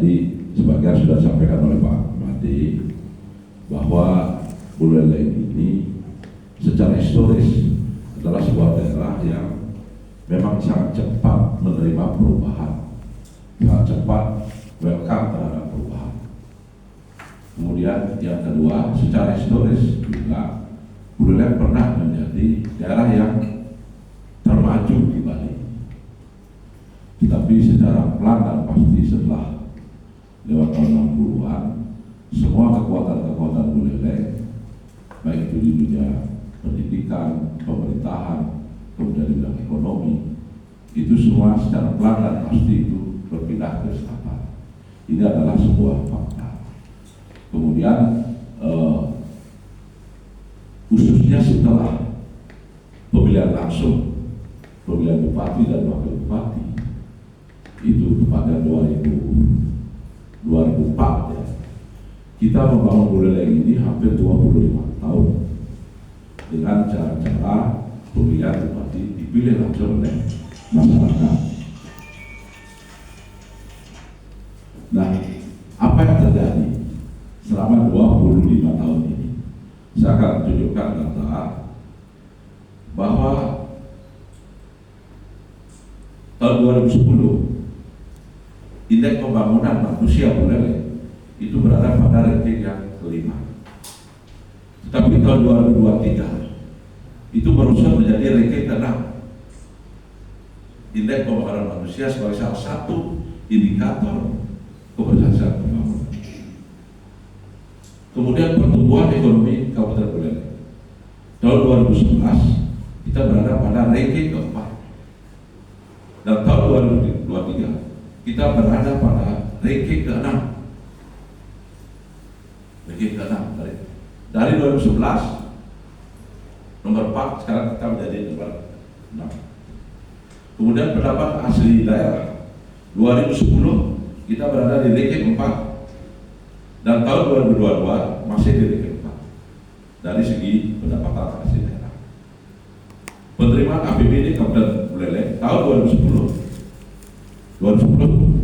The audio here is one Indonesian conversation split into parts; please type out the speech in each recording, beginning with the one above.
tadi sebagian sudah disampaikan oleh Pak Made bahwa Buleleng ini secara historis adalah sebuah daerah yang memang sangat cepat menerima perubahan, sangat cepat welcome terhadap perubahan. Kemudian yang kedua, secara historis juga Buleleng pernah menjadi daerah yang termaju di Bali. Tetapi secara pelan dan pasti setelah lewat tahun 60-an, semua kekuatan-kekuatan Buleleng, baik itu di dunia pendidikan, pemerintahan, kemudian di bidang ekonomi, itu semua secara pelan dan pasti itu berpindah ke selatan. Ini adalah sebuah fakta. Kemudian khususnya setelah pemilihan langsung, pemilihan bupati dan wakil bupati, itu pada 2004 ya, kita membangun Buleleng ini hampir 25 tahun dengan cara-cara pemilihan bupati dipilih langsung oleh masyarakat. Nah, apa yang terjadi selama 25 tahun ini? Saya akan tunjukkan data bahwa tahun 2010 indeks pembangunan manusia Buleleng itu berada pada ranking yang kelima. Tetapi tahun 2023 itu berusaha menjadi ranking ke-6. Indeks pembangunan manusia sebagai salah satu indikator keberhasilan pembangunan. Kemudian pertumbuhan ekonomi Kabupaten Buleleng tahun 2011 kita berada pada ranking ke-4, dan tahun 2023 kita berada pada ranking ke-6. Ranking ke-6 dari 2011 nomor 4, sekarang kita menjadi nomor 6. Kemudian pendapat asli daerah 2010 kita berada di ranking 4, dan tahun 2022 masih di ranking 4 dari segi pendapatan asli daerah. Penerimaan APBD Kabupaten Buleleng tahun 2010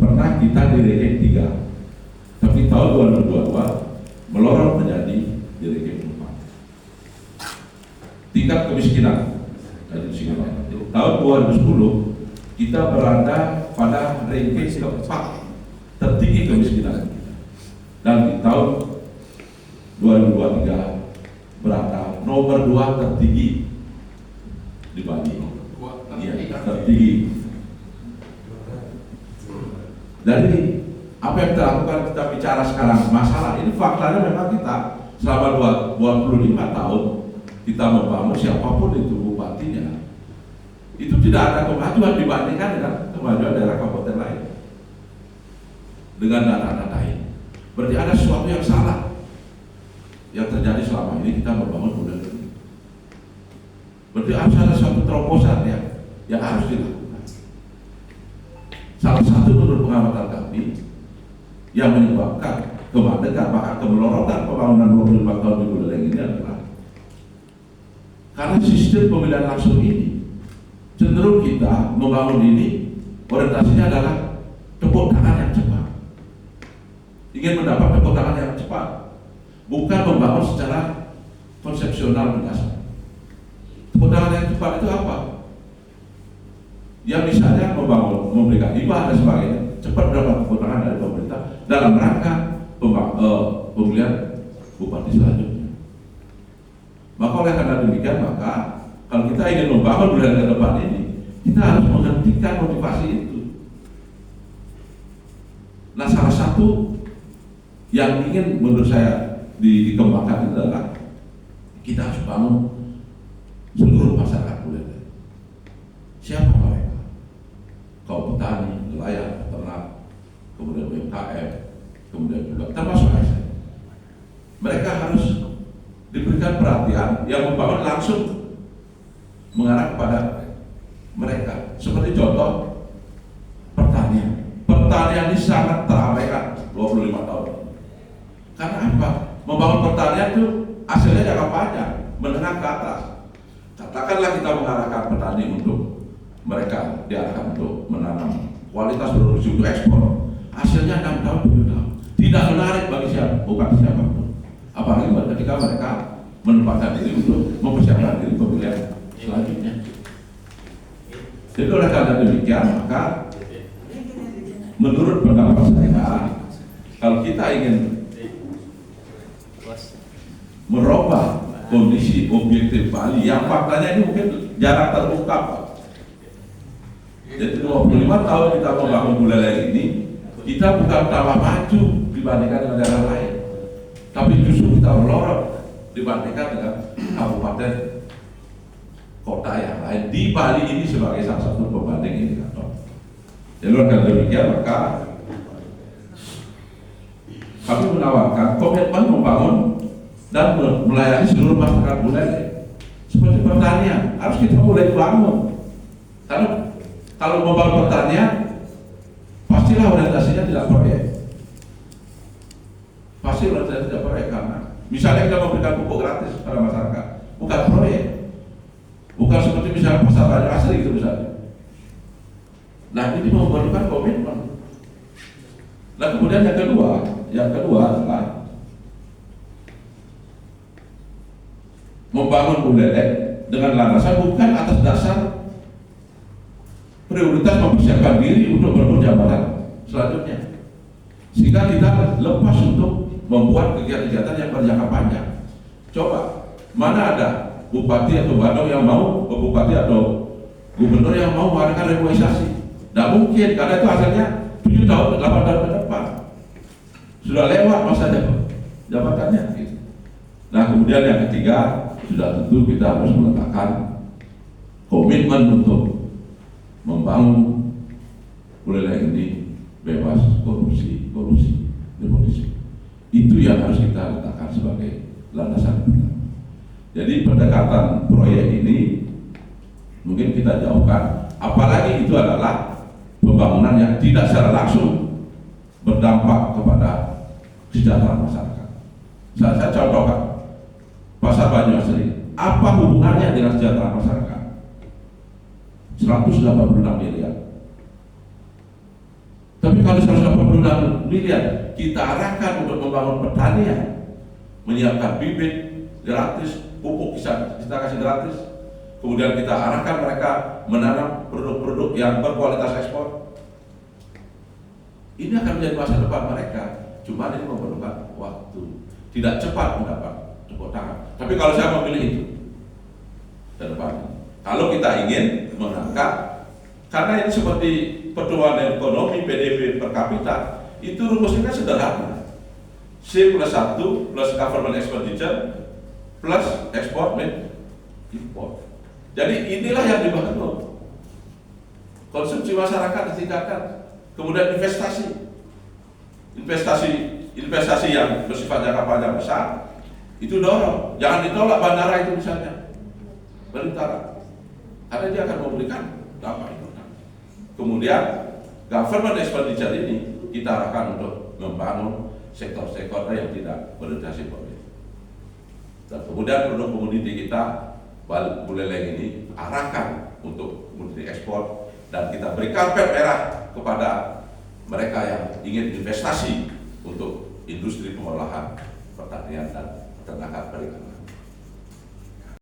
pernah kita di ranking 3, tapi tahun 2022 melorot menjadi di ranking 4. Tingkat kemiskinan tahun 2010 kita berada pada ranking ke-4 tertinggi kemiskinan, dan di tahun 2023 berada nomor 2 tertinggi di Bali. Iya, tertinggi. Jadi apa yang dilakukan kita bicara sekarang, masalah ini faktanya memang kita selama 25 tahun kita membangun siapapun itu bupatinya, itu tidak ada kemajuan dibandingkan dengan kemajuan daerah kabupaten lain dengan data-data ini. Berarti ada sesuatu yang salah yang terjadi selama ini kita membangun Buleleng ini. Berarti harus ada suatu terobosan yang harus dilakukan. Salah satu menurut pengamatan kami yang menyebabkan kemandekan bahkan kemelorotan pembangunan 25 tahun di Buleleng ini adalah karena sistem pemilihan langsung ini cenderung kita membangun ini orientasinya adalah tepuk tangan yang cepat, ingin mendapat tepuk tangan yang cepat, bukan membangun secara konsepsional mendasar. Tepuk tangan yang cepat itu apa? Ya misalnya membangun, memberikan hibah dan sebagainya, cepat mendapat tepuk tangan dari pemerintah dalam rangka pemilihan bupati selanjutnya. Maka oleh karena demikian, maka kalau kita ingin membangun Buleleng ke depan ini, kita harus menghentikan motivasi itu. Nah, salah satu yang ingin menurut saya dikembangkan adalah kita harus bangun seluruh masyarakat Buleleng. Siapa mereka? Kaum petani, nelayan, peternak, kemudian UMKM, kemudian juga termasuk ASN. Mereka harus diberikan perhatian yang membangun langsung mengarah kepada mereka. Seperti contoh pertanian. Pertanian ini sangat terabaikan 25 tahun. Karena apa? Membangun pertanian itu hasilnya jangka panjang, menengah ke atas. Katakanlah kita mengarahkan petani untuk mereka diarahkan untuk menanam kualitas produksi untuk ekspor. hasilnya 6 tahun 7 tahun. Tidak menarik bagi siapapun. Apalagi ketika mereka menempatkan diri untuk mempersiapkan diri pemilihan selanjutnya. Jadi oleh karena demikian, maka menurut pendapat saya, kalau kita ingin merubah kondisi objektif Bali yang faktanya ini mungkin jarang terungkap. Jadi 25 tahun kita membangun Buleleng ini, kita bukan tambah maju dibandingkan dengan daerah lain, tapi justru kita melorot dibandingkan dengan kabupaten kota yang lain di Bali ini sebagai salah satu pembanding indikator. Jadi dengan demikian maka kami menawarkan komitmen membangun dan melayani seluruh masyarakat Buleleng. Seperti pertanian harus kita mulai bangun. Karena kalau membangun pertanian pastilah orientasinya tidak proyek. Pasti orientasinya tidak proyek karena misalnya kita memberikan pupuk gratis pada masyarakat, bukan proyek. Bukan seperti misalnya pasar banyak asli gitu misalnya. Nah ini memerlukan komitmen. Nah kemudian yang kedua adalah membangun Buleleng dengan landasan bukan atas dasar prioritas mempersiapkan diri untuk berebut jabatan selanjutnya, sehingga kita lepas untuk membuat kegiatan-kegiatan yang berjangka panjang. Coba mana ada bupati atau Bandung yang mau, bupati atau gubernur yang mau mengadakan revitalisasi? Tidak mungkin, karena itu hasilnya 7 tahun, 8 tahun ke depan sudah lewat masa jabatannya. Gitu. Nah kemudian yang ketiga, sudah tentu kita harus meletakkan komitmen untuk membangun Buleleng ini bebas korupsi, nepotisme. Itu yang harus kita letakkan sebagai landasan pertama. Jadi pendekatan proyek ini mungkin kita jauhkan, apalagi itu adalah pembangunan yang tidak secara langsung berdampak kepada kesejahteraan masyarakat. Saya contohkan Pasar Banyuasri, apa hubungannya dengan kesejahteraan masyarakat? 186 miliar. Tapi kalau 186 miliar kita arahkan untuk membangun pertanian, menyiapkan bibit gratis, pupuk kita kasih gratis, kemudian kita arahkan mereka menanam produk-produk yang berkualitas ekspor, ini akan menjadi masa depan mereka. Cuma ini memerlukan waktu, tidak cepat mendapat tepuk tangan. Tapi kalau saya memilih itu ke depan, kalau kita ingin mengangkat, karena ini seperti pertumbuhan ekonomi PDB per kapita, itu rumusnya sederhana. C plus 1 plus government expenditure plus export dan import. Jadi inilah yang dibangun. Konsumsi masyarakat ditingkatkan, kemudian investasi yang bersifat jangka panjang besar itu dorong. Jangan ditolak bandara itu misalnya, Balitara, karena dia akan memberikan dampak itu. Kemudian government expenditure ini kita arahkan untuk membangun sektor-sektor yang tidak berorientasi proyek. Dan kemudian produk komoditi kita Buleleng ini arahkan untuk komoditi ekspor, dan kita beri karpet merah kepada mereka yang ingin investasi untuk industri pengolahan pertanian dan peternakan perikanan.